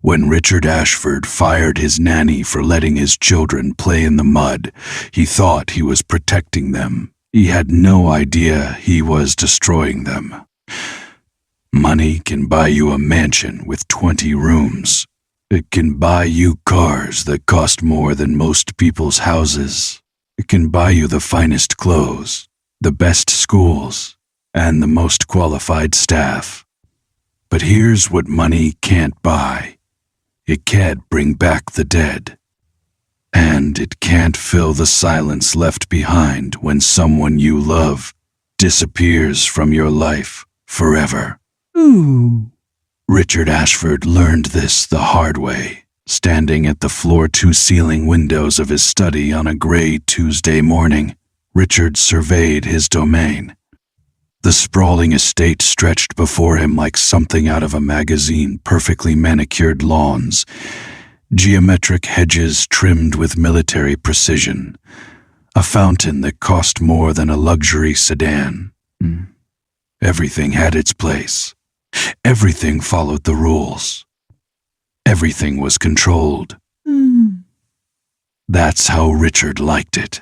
When Richard Ashford fired his nanny for letting his children play in the mud, he thought he was protecting them. He had no idea he was destroying them. Money can buy you a mansion with 20 rooms. It can buy you cars that cost more than most people's houses. It can buy you the finest clothes, the best schools, and the most qualified staff. But here's what money can't buy. It can't bring back the dead. And it can't fill the silence left behind when someone you love disappears from your life forever. Ooh. Richard Ashford learned this the hard way, standing at the floor-to-ceiling windows of his study on a gray Tuesday morning. Richard surveyed his domain. The sprawling estate stretched before him like something out of a magazine, perfectly manicured lawns, geometric hedges trimmed with military precision, a fountain that cost more than a luxury sedan. Everything had its place. Everything followed the rules. Everything was controlled. That's how Richard liked it.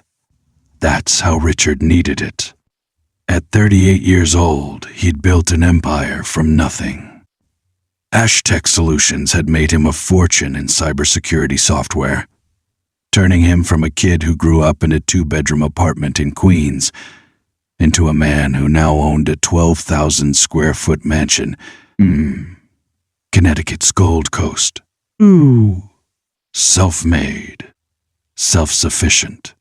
That's how Richard needed it. At 38 years old, he'd built an empire from nothing. Ashtech Solutions had made him a fortune in cybersecurity software, turning him from a kid who grew up in a 2-bedroom apartment in Queens into a man who now owned a 12,000-square-foot mansion, Connecticut's Gold Coast. Ooh. Self-made, self-sufficient,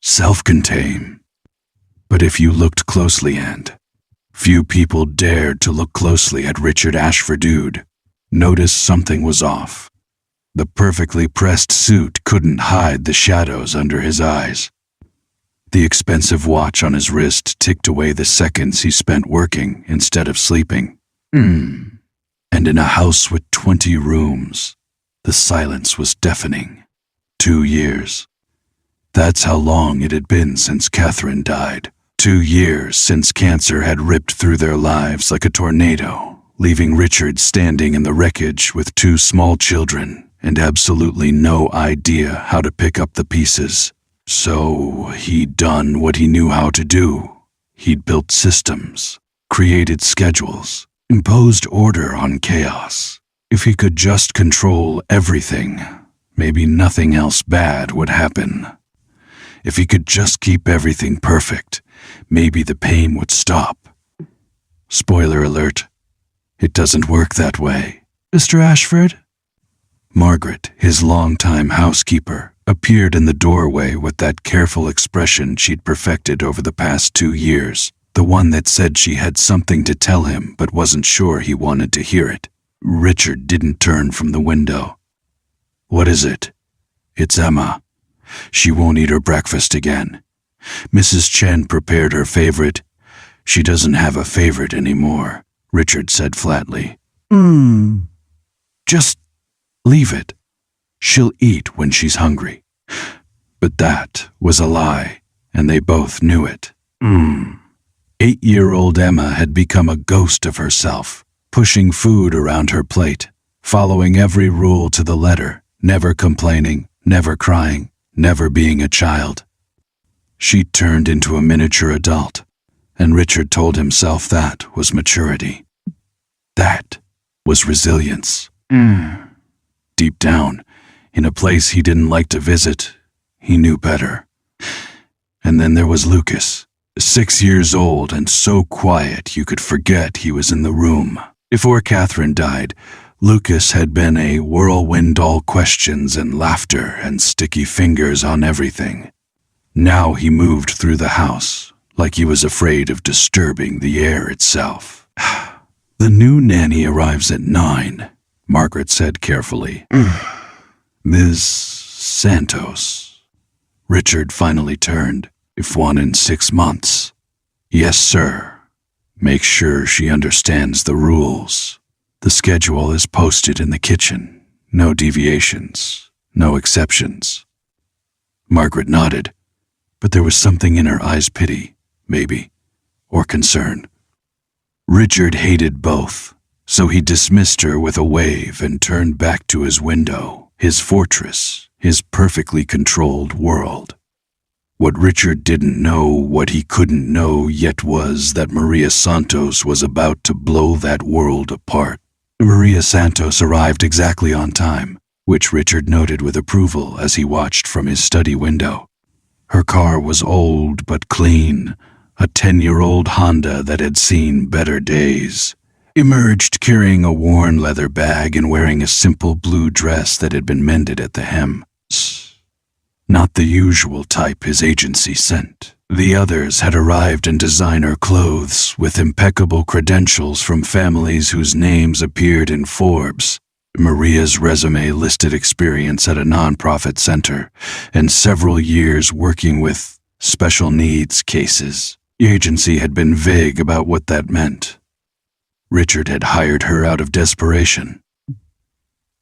self-contained. But if you looked closely, and few people dared to look closely at Richard Ashford, notice something was off. The perfectly pressed suit couldn't hide the shadows under his eyes. The expensive watch on his wrist ticked away the seconds he spent working instead of sleeping. And in a house with 20 rooms, the silence was deafening. 2 years. That's how long it had been since Catherine died. 2 years since cancer had ripped through their lives like a tornado, leaving Richard standing in the wreckage with 2 small children and absolutely no idea how to pick up the pieces. So he'd done what he knew how to do. He'd built systems, created schedules, imposed order on chaos. If he could just control everything, maybe nothing else bad would happen. If he could just keep everything perfect, maybe the pain would stop. Spoiler alert, it doesn't work that way. Mr. Ashford? Margaret, his longtime housekeeper, appeared in the doorway with that careful expression she'd perfected over the past 2 years, the one that said she had something to tell him but wasn't sure he wanted to hear it. Richard didn't turn from the window. "What is it?" "It's Emma. She won't eat her breakfast again. Mrs. Chen prepared her favorite. She doesn't have a favorite anymore," Richard said flatly. "Just leave it. She'll eat when she's hungry." But that was a lie, and they both knew it. 8-year-old Emma had become a ghost of herself, pushing food around her plate, following every rule to the letter, never complaining, never crying, never being a child. She turned into a miniature adult, and Richard told himself that was maturity. That was resilience. Deep down, in a place he didn't like to visit, he knew better. And then there was Lucas, 6 years old and so quiet you could forget he was in the room. Before Catherine died, Lucas had been a whirlwind, all questions and laughter and sticky fingers on everything. Now he moved through the house like he was afraid of disturbing the air itself. "The new nanny arrives at 9, Margaret said carefully. "Ms. Santos." Richard finally turned. "If 1 in 6 months. Yes, sir. Make sure she understands the rules. The schedule is posted in the kitchen. No deviations, no exceptions." Margaret nodded, but there was something in her eyes, pity, maybe, or concern. Richard hated both. So he dismissed her with a wave and turned back to his window, his fortress, his perfectly controlled world. What Richard didn't know, what he couldn't know yet, was that Maria Santos was about to blow that world apart. Maria Santos arrived exactly on time, which Richard noted with approval as he watched from his study window. Her car was old but clean, a 10-year-old Honda that had seen better days. Emerged carrying a worn leather bag and wearing a simple blue dress that had been mended at the hem. Not the usual type his agency sent. The others had arrived in designer clothes with impeccable credentials from families whose names appeared in Forbes. Maria's resume listed experience at a nonprofit center and several years working with special needs cases. The agency had been vague about what that meant. Richard had hired her out of desperation.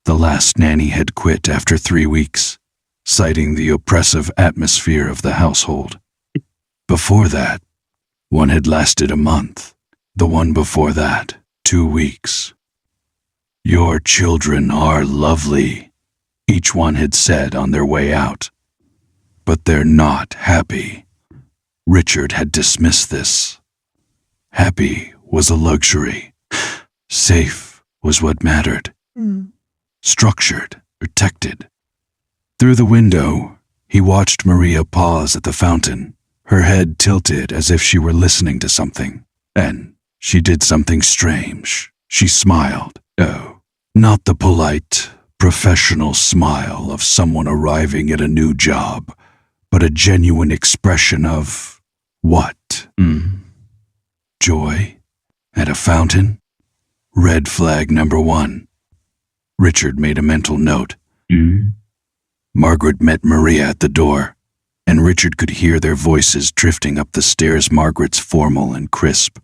The last nanny had quit after 3 weeks, citing the oppressive atmosphere of the household. Before that, one had lasted a month. The one before that, 2 weeks. "Your children are lovely," each one had said on their way out. "But they're not happy." Richard had dismissed this. Happy was a luxury. Safe was what mattered. Structured, protected. Through the window, he watched Maria pause at the fountain, her head tilted as if she were listening to something. Then she did something strange. She smiled. Oh, not the polite, professional smile of someone arriving at a new job, but a genuine expression of what? Joy? At a fountain? Red flag number 1. Richard made a mental note. Margaret met Maria at the door, and Richard could hear their voices drifting up the stairs, Margaret's formal and crisp,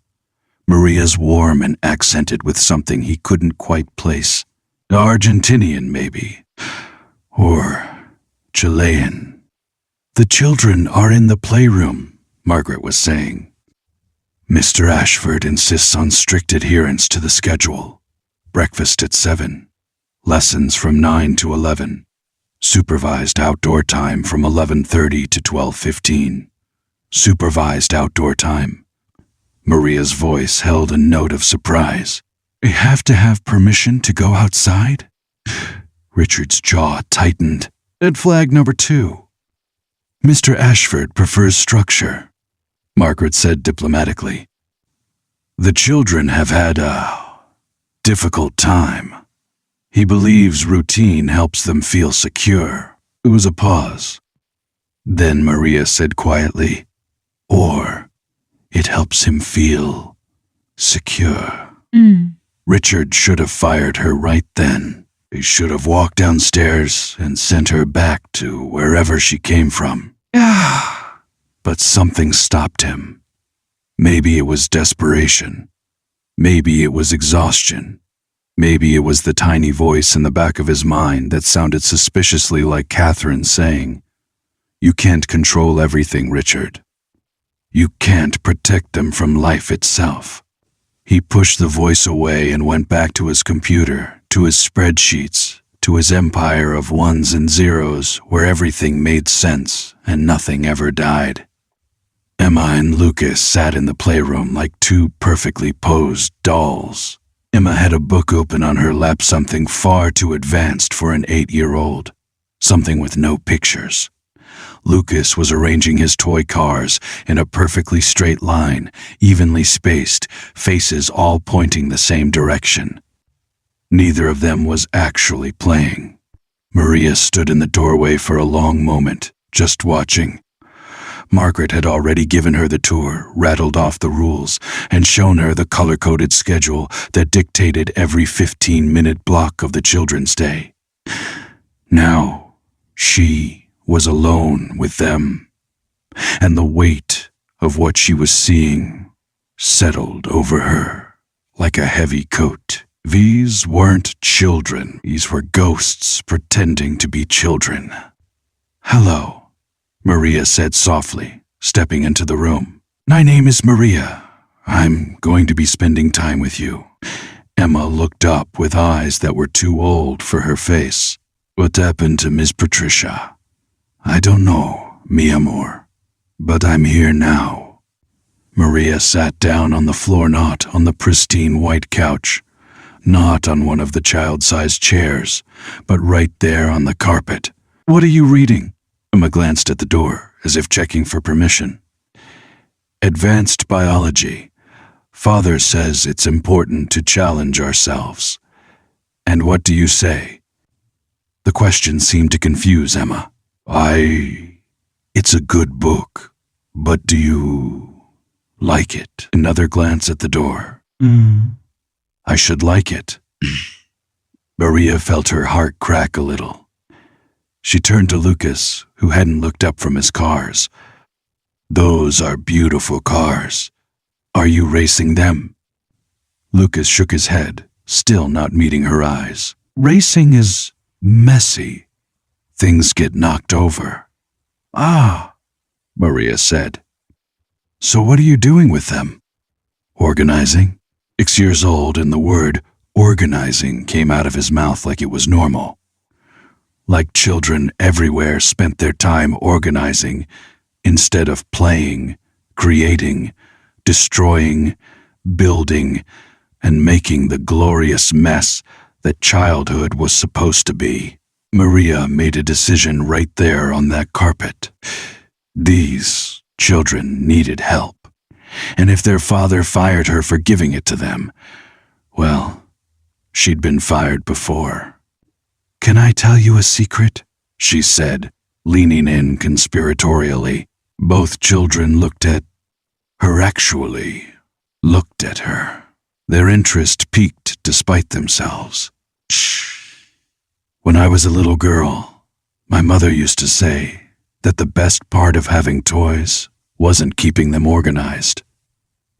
Maria's warm and accented with something he couldn't quite place. Argentinian, maybe, or Chilean. "The children are in the playroom," Margaret was saying. "Mr. Ashford insists on strict adherence to the schedule. Breakfast at 7, lessons from 9 to 11, supervised outdoor time from 11:30 to 12:15. Supervised outdoor time." Maria's voice held a note of surprise. "I have to have permission to go outside?" Richard's jaw tightened. Red flag number 2. "Mr. Ashford prefers structure," Margaret said diplomatically. "The children have had a difficult time. He believes routine helps them feel secure." There was a pause. Then Maria said quietly, "Or it helps him feel secure." Richard should have fired her right then. He should have walked downstairs and sent her back to wherever she came from. But something stopped him. Maybe it was desperation. Maybe it was exhaustion. Maybe it was the tiny voice in the back of his mind that sounded suspiciously like Catherine saying, "You can't control everything, Richard. You can't protect them from life itself." He pushed the voice away and went back to his computer, to his spreadsheets, to his empire of ones and zeros where everything made sense and nothing ever died. Emma and Lucas sat in the playroom like 2 perfectly posed dolls. Emma had a book open on her lap, something far too advanced for an 8-year-old, something with no pictures. Lucas was arranging his toy cars in a perfectly straight line, evenly spaced, faces all pointing the same direction. Neither of them was actually playing. Maria stood in the doorway for a long moment, just watching. Margaret had already given her the tour, rattled off the rules, and shown her the color-coded schedule that dictated every 15-minute block of the children's day. Now, she was alone with them, and the weight of what she was seeing settled over her like a heavy coat. These weren't children. These were ghosts pretending to be children. "Hello," Maria said softly, stepping into the room. "My name is Maria. I'm going to be spending time with you. Emma looked up with eyes that were too old for her face. What happened to Miss Patricia? I don't know, mi amor, but I'm here now. Maria sat down on the floor, not on the pristine white couch, not on one of the child-sized chairs, but right there on the carpet. What are you reading? Emma glanced at the door, as if checking for permission. Advanced biology. Father says it's important to challenge ourselves. And what do you say? The question seemed to confuse Emma. It's a good book, but do you like it? Another glance at the door. I should like it. Maria felt her heart crack a little. She turned to Lucas, who hadn't looked up from his cars. Those are beautiful cars. Are you racing them? Lucas shook his head, still not meeting her eyes. Racing is messy. Things get knocked over. Ah, Maria said. So what are you doing with them? Organizing. 6 years old, and the word organizing came out of his mouth like it was normal. Like children everywhere spent their time organizing instead of playing, creating, destroying, building, and making the glorious mess that childhood was supposed to be. Maria made a decision right there on that carpet. These children needed help, and if their father fired her for giving it to them, well, she'd been fired before. Can I tell you a secret? She said, leaning in conspiratorially. Both children looked at her, Their interest piqued despite themselves. Shh. When I was a little girl, my mother used to say that the best part of having toys wasn't keeping them organized.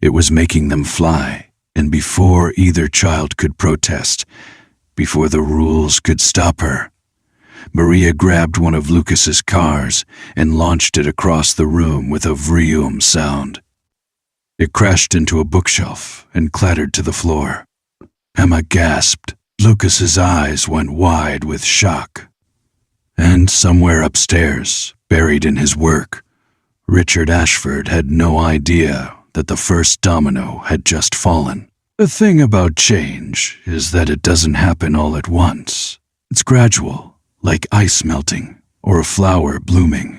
It was making them fly, and before either child could protest, before the rules could stop her, Maria grabbed one of Lucas's cars and launched it across the room with a vroom sound. It crashed into a bookshelf and clattered to the floor. Emma gasped. Lucas's eyes went wide with shock. And somewhere upstairs, buried in his work, Richard Ashford had no idea that the first domino had just fallen. The thing about change is that it doesn't happen all at once. It's gradual, like ice melting or a flower blooming.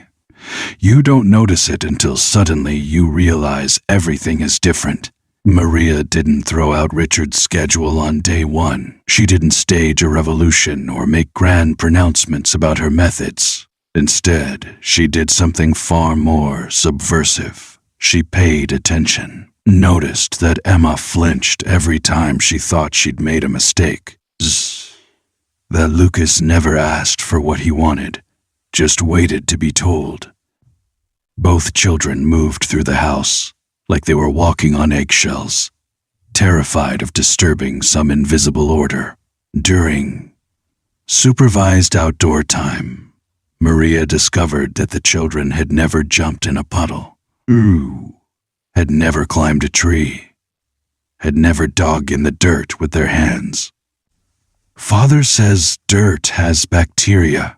You don't notice it until suddenly you realize everything is different. Maria didn't throw out Richard's schedule on day one. She didn't stage a revolution or make grand pronouncements about her methods. Instead, she did something far more subversive. She paid attention, noticed that Emma flinched every time she thought she'd made a mistake. That Lucas never asked for what he wanted, just waited to be told. Both children moved through the house like they were walking on eggshells, terrified of disturbing some invisible order. During supervised outdoor time, Maria discovered that the children had never jumped in a puddle, had never climbed a tree, had never dug in the dirt with their hands. Father says dirt has bacteria,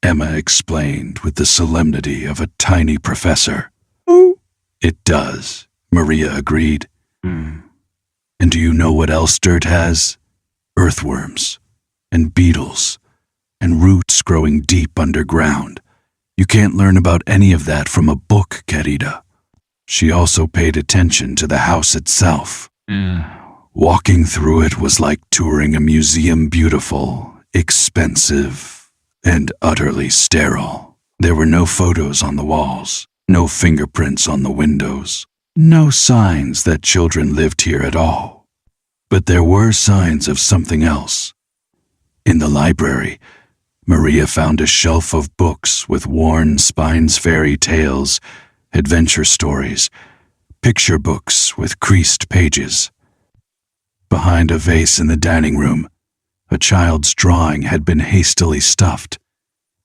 Emma explained with the solemnity of a tiny professor. It does, Maria agreed. And do you know what else dirt has? Earthworms, and beetles, and roots growing deep underground. You can't learn about any of that from a book, querida. She also paid attention to the house itself. Walking through it was like touring a museum, beautiful, expensive, and utterly sterile. There were no photos on the walls, no fingerprints on the windows, no signs that children lived here at all. But there were signs of something else. In the library, Maria found a shelf of books with worn spines, fairy tales, adventure stories, picture books with creased pages. Behind a vase in the dining room, a child's drawing had been hastily stuffed,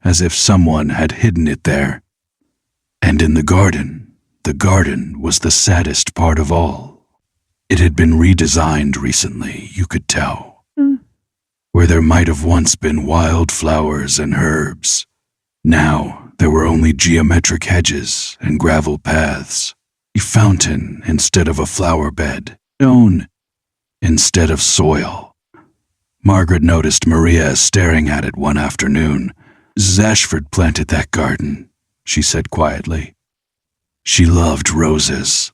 as if someone had hidden it there. And in the garden was the saddest part of all. It had been redesigned recently, you could tell. Where there might have once been wild flowers and herbs, now there were only geometric hedges and gravel paths, a fountain instead of a flower bed, stone instead of soil. Margaret noticed Maria staring at it one afternoon. "Mrs. Ashford planted that garden," she said quietly. She loved roses.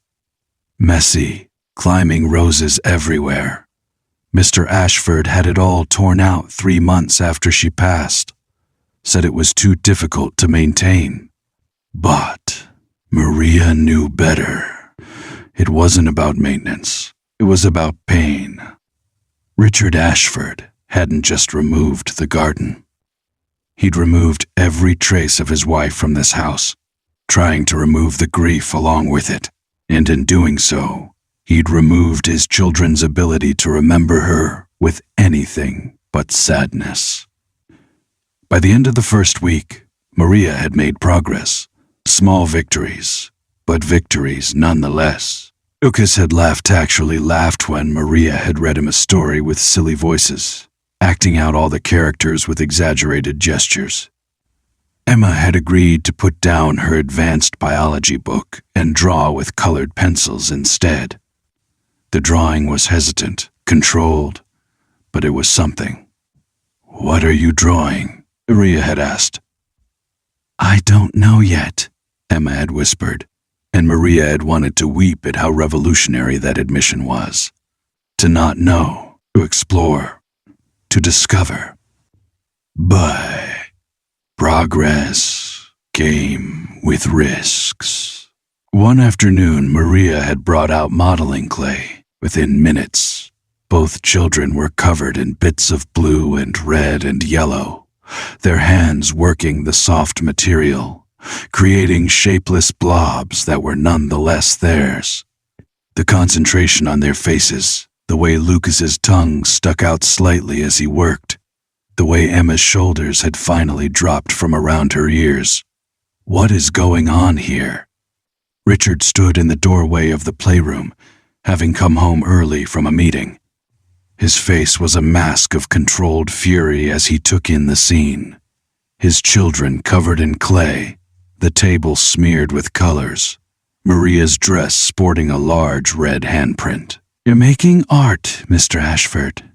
Messy, climbing roses everywhere. Mr. Ashford had it all torn out 3 months after she passed. Said it was too difficult to maintain. But Maria knew better. It wasn't about maintenance. It was about pain. Richard Ashford hadn't just removed the garden. He'd removed every trace of his wife from this house, trying to remove the grief along with it. And in doing so, he'd removed his children's ability to remember her with anything but sadness. By the end of the first week, Maria had made progress. Small victories, but victories nonetheless. Lucas had actually laughed when Maria had read him a story with silly voices, acting out all the characters with exaggerated gestures. Emma had agreed to put down her advanced biology book and draw with colored pencils instead. The drawing was hesitant, controlled, but it was something. "What are you drawing?" Maria had asked. "I don't know yet," Emma had whispered, and Maria had wanted to weep at how revolutionary that admission was. To not know, to explore, to discover. But progress came with risks. One afternoon, Maria had brought out modeling clay. Within minutes, both children were covered in bits of blue and red and yellow, their hands working the soft material, creating shapeless blobs that were nonetheless theirs. The concentration on their faces, the way Lucas's tongue stuck out slightly as he worked, the way Emma's shoulders had finally dropped from around her ears. What is going on here? Richard stood in the doorway of the playroom, having come home early from a meeting. His face was a mask of controlled fury as he took in the scene. His children covered in clay, the table smeared with colors, Maria's dress sporting a large red handprint. "You're making art, Mr. Ashford,"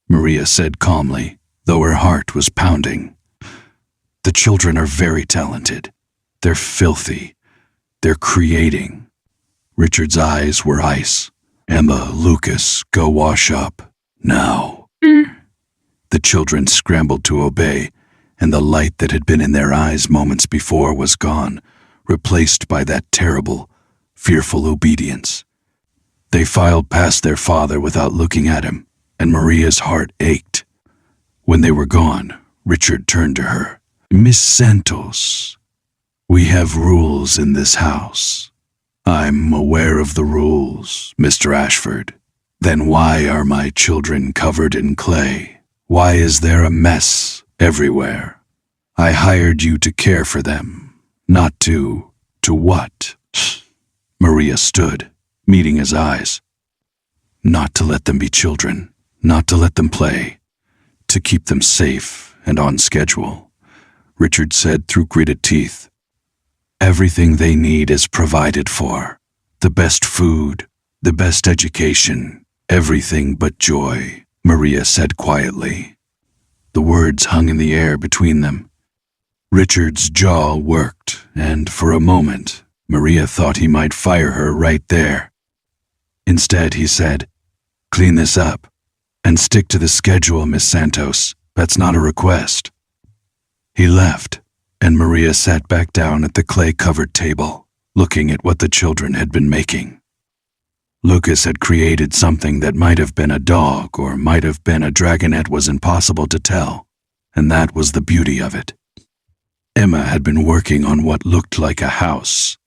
Maria said calmly, though her heart was pounding. "The children are very talented. They're filthy. They're creating." Richard's eyes were ice. "Emma, Lucas, go wash up. Now." The children scrambled to obey, and the light that had been in their eyes moments before was gone, replaced by that terrible, fearful obedience. They filed past their father without looking at him, and Maria's heart ached. When they were gone, Richard turned to her. "Miss Santos, we have rules in this house." "I'm aware of the rules, Mr. Ashford." "Then why are my children covered in clay? Why is there a mess everywhere? I hired you to care for them, not to what?" Maria stood, meeting his eyes. "Not to let them be children, not to let them play, to keep them safe and on schedule," Richard said through gritted teeth. "Everything they need is provided for. The best food, the best education, everything but joy," Maria said quietly. The words hung in the air between them. Richard's jaw worked, and for a moment, Maria thought he might fire her right there. Instead, he said, "Clean this up, and stick to the schedule, Miss Santos. That's not a request." He left, and Maria sat back down at the clay-covered table, looking at what the children had been making. Lucas had created something that might have been a dog or might have been a dragonette was impossible to tell, and that was the beauty of it. Emma had been working on what looked like a house,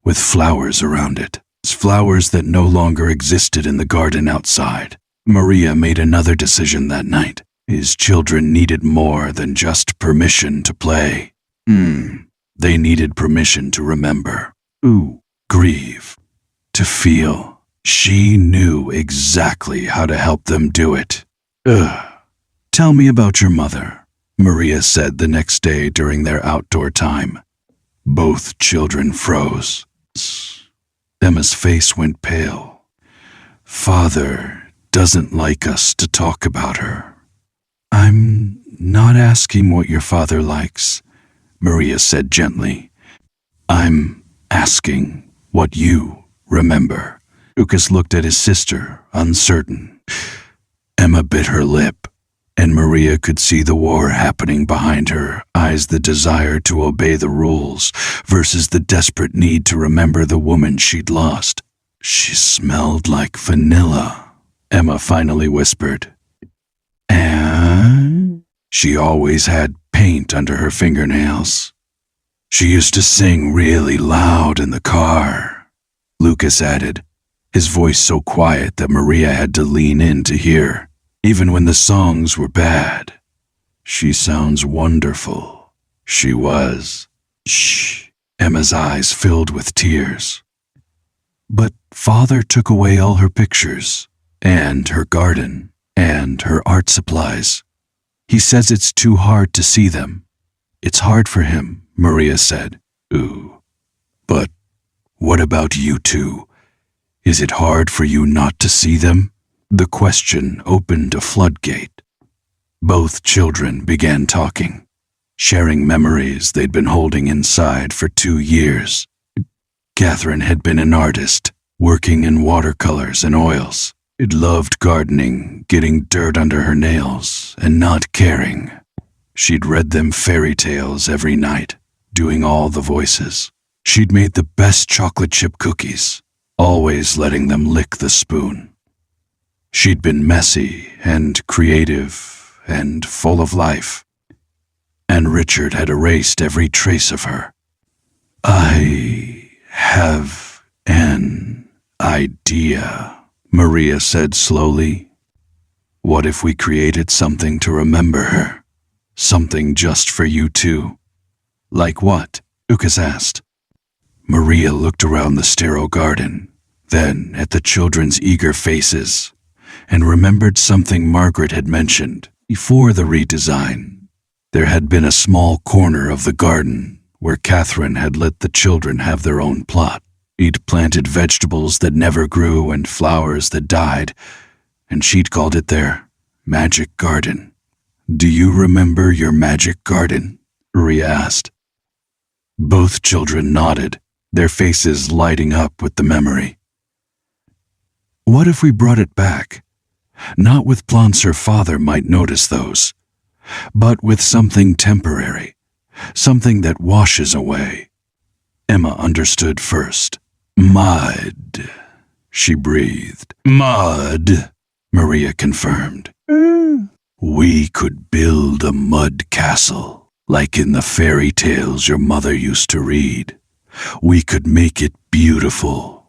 with flowers around it, flowers that no longer existed in the garden outside. Maria made another decision that night. His children needed more than just permission to play. They needed permission to remember, grieve, to feel, She knew exactly how to help them do it. Ugh. Tell me about your mother, Maria said the next day during their outdoor time. Both children froze. Emma's face went pale. Father doesn't like us to talk about her. I'm not asking what your father likes, Maria said gently. I'm asking what you remember. Lucas looked at his sister, uncertain. Emma bit her lip, and Maria could see the war happening behind her eyes, the desire to obey the rules versus the desperate need to remember the woman she'd lost. She smelled like vanilla, Emma finally whispered. And she always had paint under her fingernails. She used to sing really loud in the car, Lucas added, his voice so quiet that Maria had to lean in to hear, even when the songs were bad. She sounds wonderful. She was. Shh. Emma's eyes filled with tears. But Father took away all her pictures, and her garden, and her art supplies. He says it's too hard to see them. It's hard for him, Maria said. Ooh. But what about you two? Is it hard for you not to see them? The question opened a floodgate. Both children began talking, sharing memories they'd been holding inside for 2 years. Catherine had been an artist, working in watercolors and oils. She'd loved gardening, getting dirt under her nails, and not caring. She'd read them fairy tales every night, doing all the voices. She'd made the best chocolate chip cookies, always letting them lick the spoon. She'd been messy and creative and full of life, and Richard had erased every trace of her. I have an idea, Maria said slowly. What if we created something to remember her? Something just for you two? Like what? Lucas asked. Maria looked around the sterile garden, then at the children's eager faces, and remembered something Margaret had mentioned before the redesign. There had been a small corner of the garden where Catherine had let the children have their own plot. She'd planted vegetables that never grew and flowers that died, and she'd called it their magic garden. Do you remember your magic garden? Maria asked. Both children nodded, their faces lighting up with the memory. What if we brought it back? Not with plants her father might notice those, but with something temporary, something that washes away. Emma understood first. Mud, she breathed. Mud, Maria confirmed. We could build a mud castle, like in the fairy tales your mother used to read. We could make it beautiful,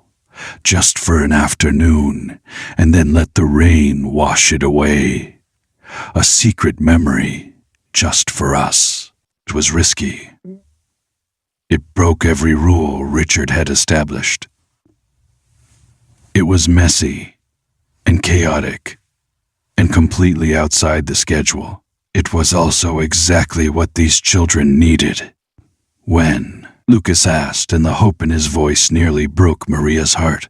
just for an afternoon, and then let the rain wash it away. A secret memory, just for us. It was risky. It broke every rule Richard had established. It was messy and chaotic and completely outside the schedule. It was also exactly what these children needed. When? Lucas asked, and the hope in his voice nearly broke Maria's heart.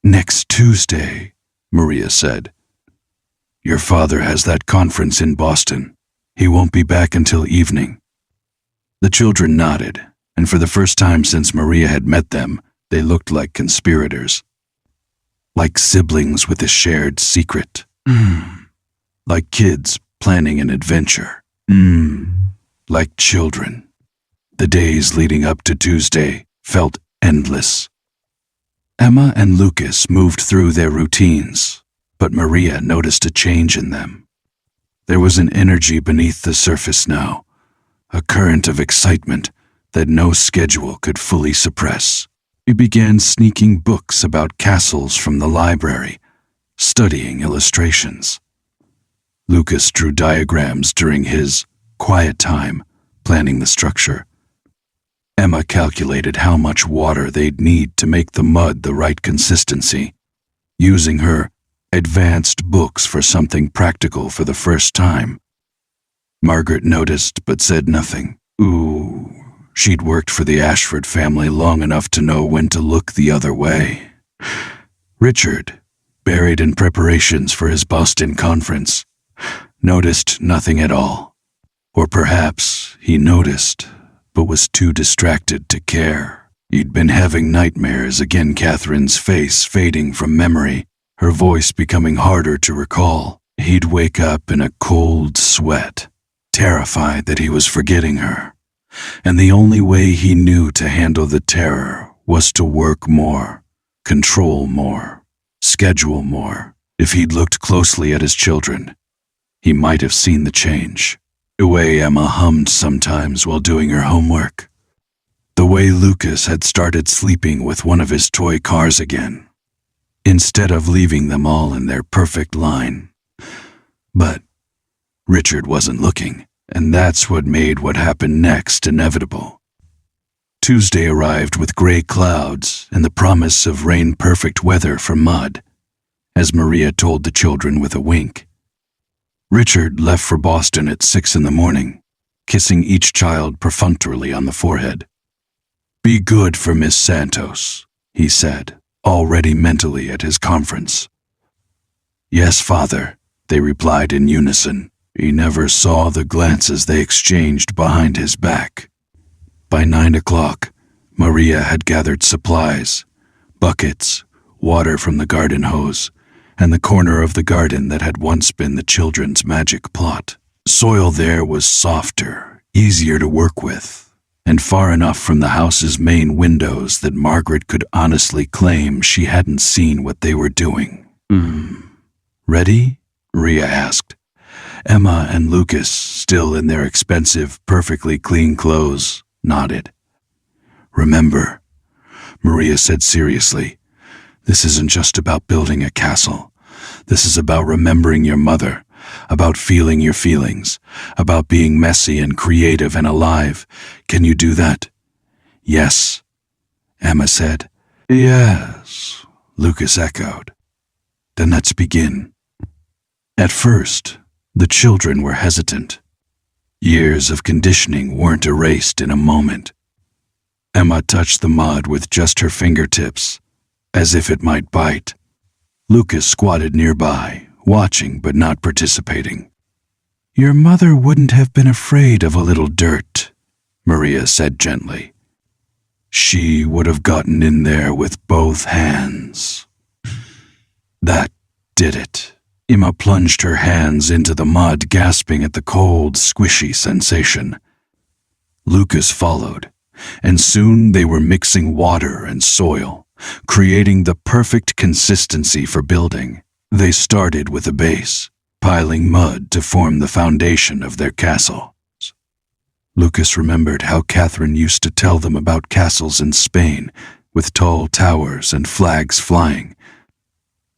Next Tuesday, Maria said. Your father has that conference in Boston. He won't be back until evening. The children nodded, and for the first time since Maria had met them, they looked like conspirators. Like siblings with a shared secret. Like kids planning an adventure. Like children. The days leading up to Tuesday felt endless. Emma and Lucas moved through their routines, but Maria noticed a change in them. There was an energy beneath the surface now, a current of excitement that no schedule could fully suppress. She began sneaking books about castles from the library, studying illustrations. Lucas drew diagrams during his quiet time, planning the structure. Emma calculated how much water they'd need to make the mud the right consistency, using her advanced books for something practical for the first time. Margaret noticed but said nothing. Ooh, she'd worked for the Ashford family long enough to know when to look the other way. Richard, buried in preparations for his Boston conference, noticed nothing at all. Or perhaps he noticed, but was too distracted to care. He'd been having nightmares again, Catherine's face fading from memory, her voice becoming harder to recall. He'd wake up in a cold sweat, terrified that he was forgetting her. And the only way he knew to handle the terror was to work more, control more, schedule more. If he'd looked closely at his children, he might have seen the change. The way Emma hummed sometimes while doing her homework. The way Lucas had started sleeping with one of his toy cars again, instead of leaving them all in their perfect line. But Richard wasn't looking, and that's what made what happened next inevitable. Tuesday arrived with gray clouds and the promise of rain-perfect weather for mud, as Maria told the children with a wink. Richard left for Boston at 6 a.m, kissing each child perfunctorily on the forehead. "Be good for Miss Santos," he said, already mentally at his conference. "Yes, Father," they replied in unison. He never saw the glances they exchanged behind his back. By 9 o'clock, Maria had gathered supplies, buckets, water from the garden hose, and the corner of the garden that had once been the children's magic plot. Soil there was softer, easier to work with, and far enough from the house's main windows that Margaret could honestly claim she hadn't seen what they were doing. "Ready?" Maria asked. Emma and Lucas, still in their expensive, perfectly clean clothes, nodded. "Remember," Maria said seriously, "this isn't just about building a castle. This is about remembering your mother, about feeling your feelings, about being messy and creative and alive. Can you do that?" "Yes," Emma said. "Yes," Lucas echoed. "Then let's begin." At first, the children were hesitant. Years of conditioning weren't erased in a moment. Emma touched the mud with just her fingertips, as if it might bite. Lucas squatted nearby, watching but not participating. "Your mother wouldn't have been afraid of a little dirt," Maria said gently. "She would have gotten in there with both hands." That did it. Emma plunged her hands into the mud, gasping at the cold, squishy sensation. Lucas followed, and soon they were mixing water and soil, creating the perfect consistency for building. They started with a base, piling mud to form the foundation of their castle. Lucas remembered how Catherine used to tell them about castles in Spain, with tall towers and flags flying.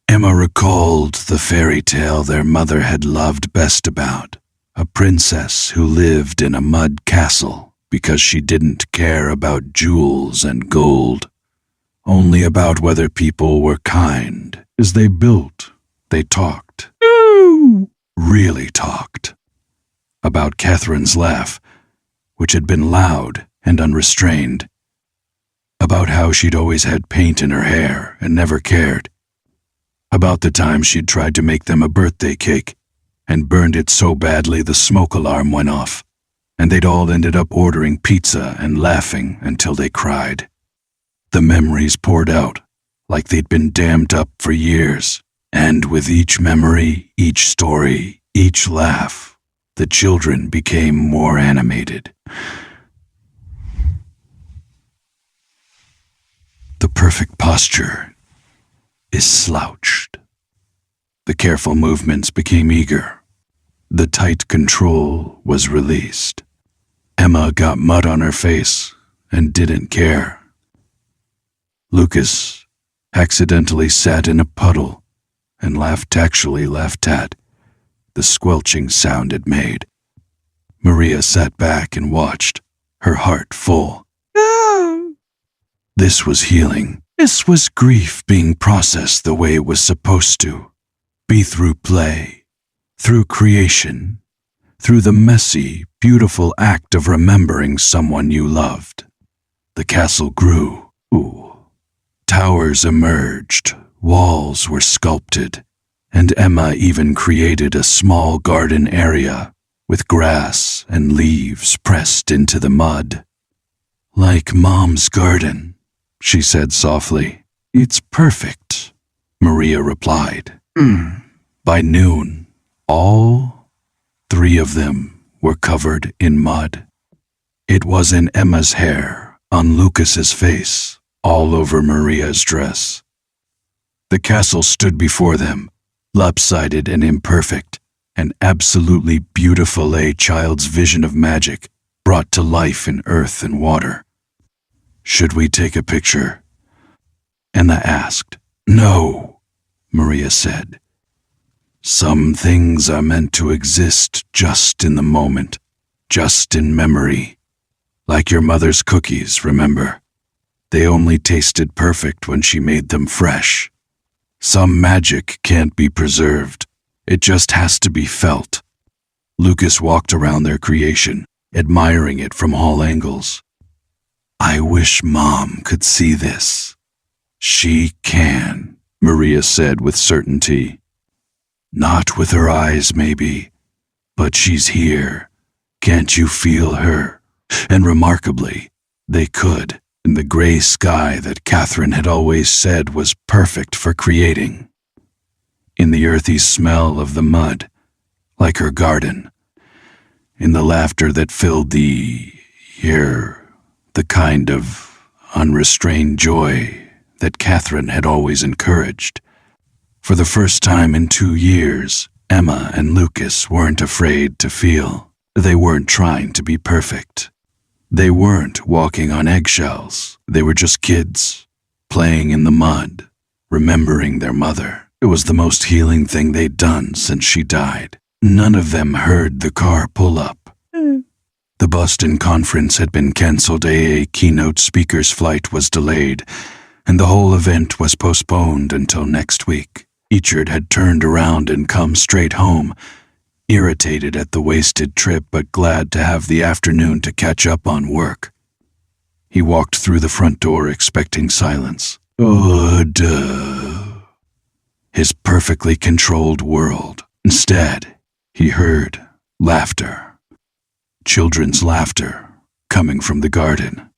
Emma recalled the fairy tale their mother had loved best about, a princess who lived in a mud castle because she didn't care about jewels and gold, only about whether people were kind. As they built, they talked. Really talked. About Catherine's laugh, which had been loud and unrestrained. About how she'd always had paint in her hair and never cared. About the time she'd tried to make them a birthday cake and burned it so badly the smoke alarm went off, and they'd all ended up ordering pizza and laughing until they cried. The memories poured out like they'd been dammed up for years, and with each memory, each story, each laugh, the children became more animated. The perfect posture is slouched. The careful movements became eager. The tight control was released. Emma got mud on her face and didn't care. Lucas accidentally sat in a puddle and laughed at the squelching sound it made. Maria sat back and watched, her heart full. Oh. This was healing. This was grief being processed the way it was supposed to. Be through play, through creation, through the messy, beautiful act of remembering someone you loved. The castle grew. Towers emerged, walls were sculpted, and Emma even created a small garden area with grass and leaves pressed into the mud. Like Mom's garden, she said softly. It's perfect, Maria replied. By noon, all 3 of them were covered in mud. It was in Emma's hair, on Lucas's face, all over Maria's dress. The castle stood before them, lopsided and imperfect, an absolutely beautiful a child's vision of magic brought to life in earth and water. Should we take a picture? Emma asked. No, Maria said. Some things are meant to exist just in the moment, just in memory. Like your mother's cookies, remember? They only tasted perfect when she made them fresh. Some magic can't be preserved. It just has to be felt. Lucas walked around their creation, admiring it from all angles. I wish Mom could see this. She can, Maria said with certainty. Not with her eyes, maybe, but she's here. Can't you feel her? And remarkably, they could, in the gray sky that Catherine had always said was perfect for creating. In the earthy smell of the mud, like her garden. In the laughter that filled the kind of unrestrained joy that Catherine had always encouraged. For the first time in 2 years, Emma and Lucas weren't afraid to feel. They weren't trying to be perfect. They weren't walking on eggshells. They were just kids, playing in the mud, remembering their mother. It was the most healing thing they'd done since she died. None of them heard the car pull up. The Boston conference had been canceled. A keynote speaker's flight was delayed, and the whole event was postponed until next week. Eachard had turned around and come straight home, irritated at the wasted trip but glad to have the afternoon to catch up on work. He walked through the front door expecting silence. His perfectly controlled world. Instead, he heard laughter. Children's laughter coming from the garden.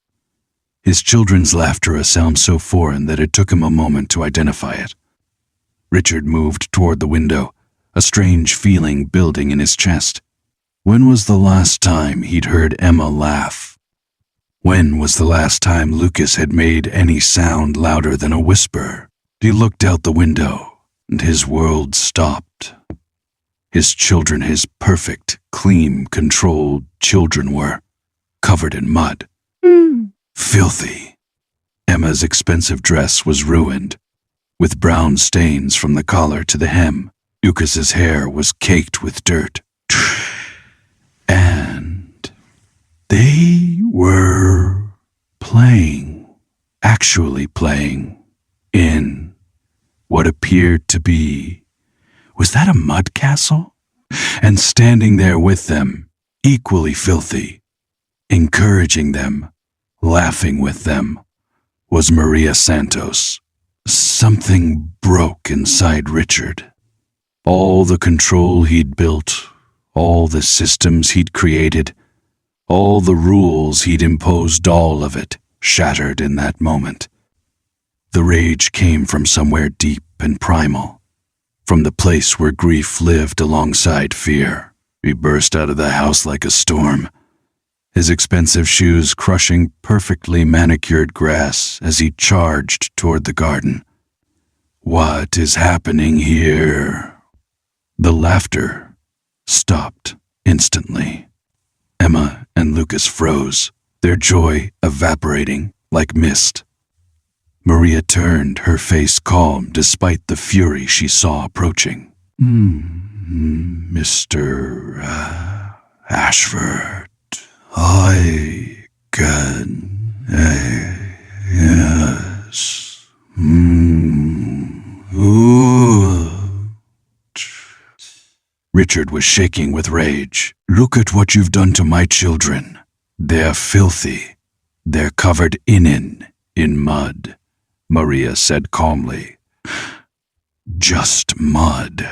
His children's laughter, a sound so foreign that it took him a moment to identify it. Richard moved toward the window, a strange feeling building in his chest. When was the last time he'd heard Emma laugh? When was the last time Lucas had made any sound louder than a whisper? He looked out the window, and his world stopped. His children, his perfect, clean, controlled children were covered in mud. Filthy. Emma's expensive dress was ruined, with brown stains from the collar to the hem. Lucas's hair was caked with dirt. And they were playing, actually playing, in what appeared to be, was that a mud castle? And standing there with them, equally filthy, encouraging them, laughing with them, was Maria Santos. Something broke inside Richard. All the control he'd built, all the systems he'd created, all the rules he'd imposed, all of it shattered in that moment. The rage came from somewhere deep and primal, from the place where grief lived alongside fear. He burst out of the house like a storm, his expensive shoes crushing perfectly manicured grass as he charged toward the garden. What is happening here? The laughter stopped instantly. Emma and Lucas froze, their joy evaporating like mist. Maria turned, her face calm despite the fury she saw approaching. Mr. Ashford, I can Yes. Ooh. Richard was shaking with rage. Look at what you've done to my children. They're filthy. They're covered in mud, Maria said calmly. Just mud.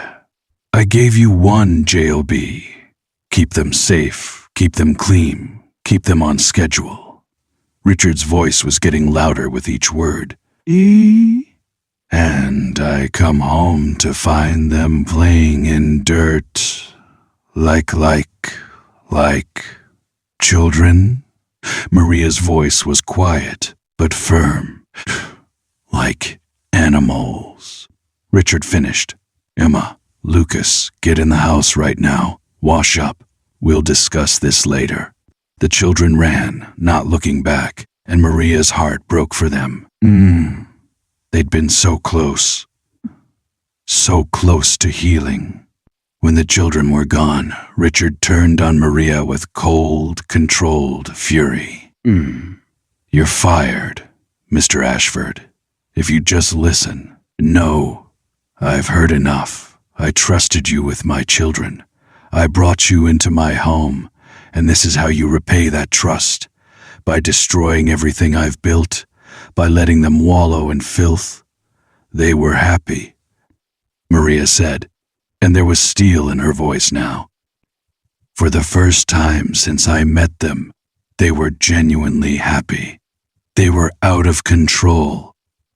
I gave you one JOB. Keep them safe, keep them clean, keep them on schedule. Richard's voice was getting louder with each word. And I come home to find them playing in dirt, like children. Maria's voice was quiet, but firm, like animals. Richard finished. Emma, Lucas, get in the house right now. Wash up. We'll discuss this later. The children ran, not looking back, and Maria's heart broke for them. They'd been so close to healing. When the children were gone, Richard turned on Maria with cold, controlled fury. You're fired, Mr. Ashford. If you just listen. No, I've heard enough. I trusted you with my children. I brought you into my home, and this is how you repay that trust. By destroying everything I've built, by letting them wallow in filth. They were happy, Maria said, and there was steel in her voice now. For the first time since I met them, they were genuinely happy. They were out of control.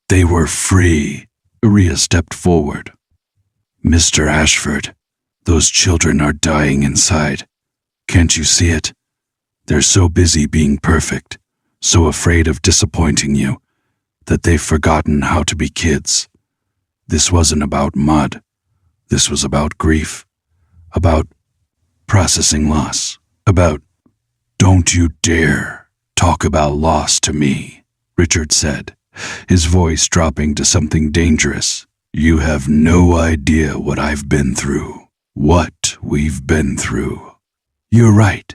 They were free. Maria stepped forward. Mr. Ashford, those children are dying inside. Can't you see it? They're so busy being perfect, so afraid of disappointing you, that they've forgotten how to be kids. This wasn't about mud. This was about grief, about processing loss, about don't you dare talk about loss to me, Richard said, his voice dropping to something dangerous. You have no idea what I've been through, what we've been through. You're right,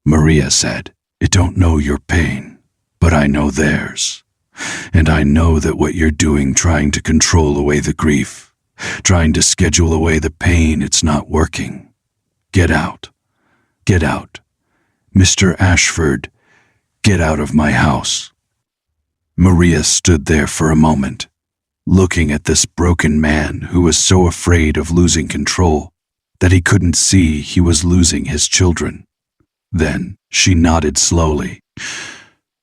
Maria said. I don't know your pain, but I know theirs. And I know that what you're doing trying to control away the grief, trying to schedule away the pain, it's not working. Get out. Get out. Mr. Ashford, get out of my house. Maria stood there for a moment, looking at this broken man who was so afraid of losing control that he couldn't see he was losing his children. Then she nodded slowly.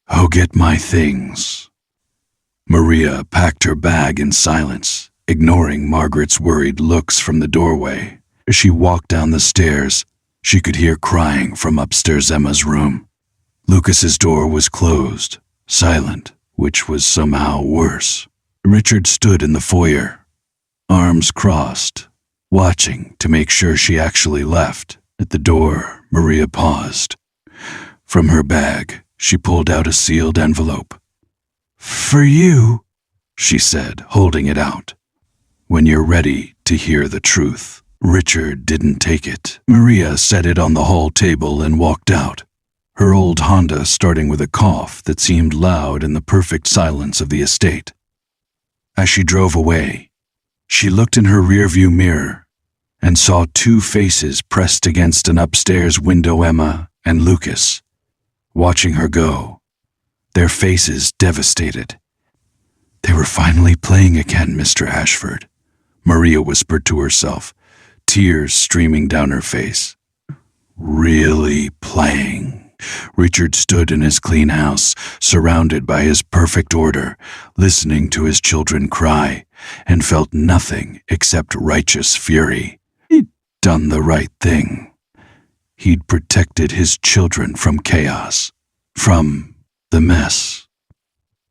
Oh, get my things. Maria packed her bag in silence, ignoring Margaret's worried looks from the doorway. As she walked down the stairs, she could hear crying from upstairs Emma's room. Lucas's door was closed, silent, which was somehow worse. Richard stood in the foyer, arms crossed, watching to make sure she actually left. At the door, Maria paused. From her bag, she pulled out a sealed envelope. For you, she said, holding it out. When you're ready to hear the truth. Richard didn't take it. Maria set it on the hall table and walked out, her old Honda starting with a cough that seemed loud in the perfect silence of the estate. As she drove away, she looked in her rearview mirror and saw two faces pressed against an upstairs window, Emma and Lucas, watching her go, their faces devastated. They were finally playing again, Mr. Ashford, Maria whispered to herself, tears streaming down her face. Really playing. Richard stood in his clean house, surrounded by his perfect order, listening to his children cry, and felt nothing except righteous fury. He'd done the right thing. He'd protected his children from chaos, from the mess,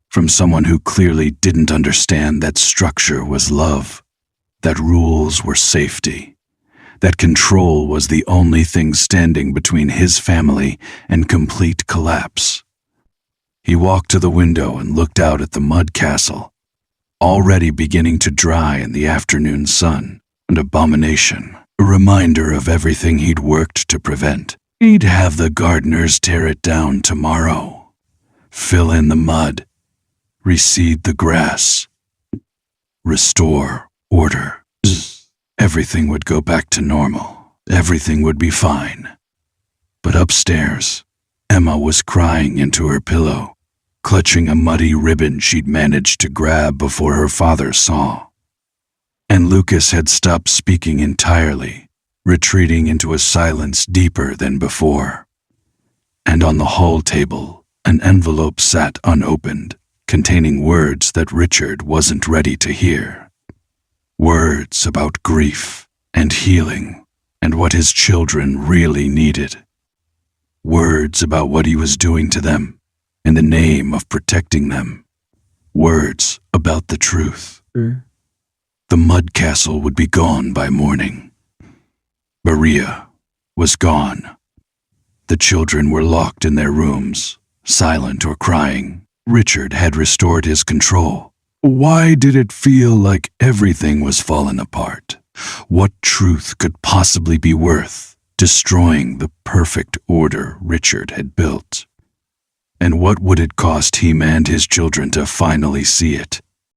from someone who clearly didn't understand that structure was love, that rules were safety, that control was the only thing standing between his family and complete collapse. He walked to the window and looked out at the mud castle, already beginning to dry in the afternoon sun, an abomination, a reminder of everything he'd worked to prevent. He'd have the gardeners tear it down tomorrow. fill in the mud, reseed the grass, restore order. Everything would go back to normal. Everything would be fine. But upstairs, Emma was crying into her pillow, clutching a muddy ribbon she'd managed to grab before her father saw. And Lucas had stopped speaking entirely, retreating into a silence deeper than before. And on the hall table, an envelope sat unopened, containing words that Richard wasn't ready to hear. Words about grief and healing and what his children really needed. Words about what he was doing to them in the name of protecting them. Words about the truth. The mud castle would be gone by morning. Maria was gone. The children were locked in their rooms, silent or crying. Richard had restored his control. Why did it feel like everything was falling apart? What truth could possibly be worth destroying the perfect order Richard had built? And what would it cost him and his children to finally see it?